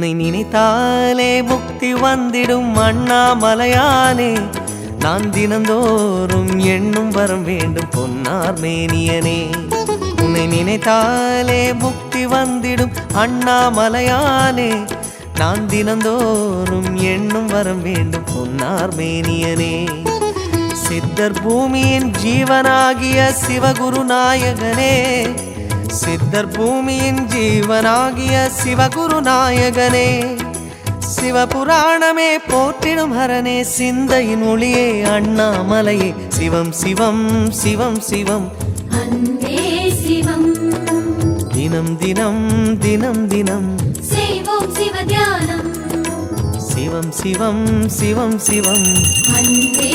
உன்னை நினைத்தாலே முக்தி வந்திடும் அண்ணாமலையானே, நான் தினந்தோறும் எண்ணும் வரம் வேண்டும் பொன்னார் மேனியனே. உன்னை நினைத்தாலே முக்தி வந்திடும் அண்ணாமலையானே, நான் தினந்தோறும் எண்ணும் வரம் வேண்டும் பொன்னார் மேனியனே. சித்தர் பூமியின் ஜீவனாகிய சிவகுரு நாயகனே, சித்தர் பூமியின் ஜீவனாகிய சிவகுரு நாயகனே, சிவபுராணமே போற்றிடும் ஹரனே, சிந்தையின் ஒளியே அண்ணாமலையே, சிவம் சிவம் சிவம் சிவம் அன்பே சிவம். தினம் தினம் தினம் தினம் செய்வோம் சிவ தியானம். சிவம் சிவம் சிவம் சிவம் அன்பே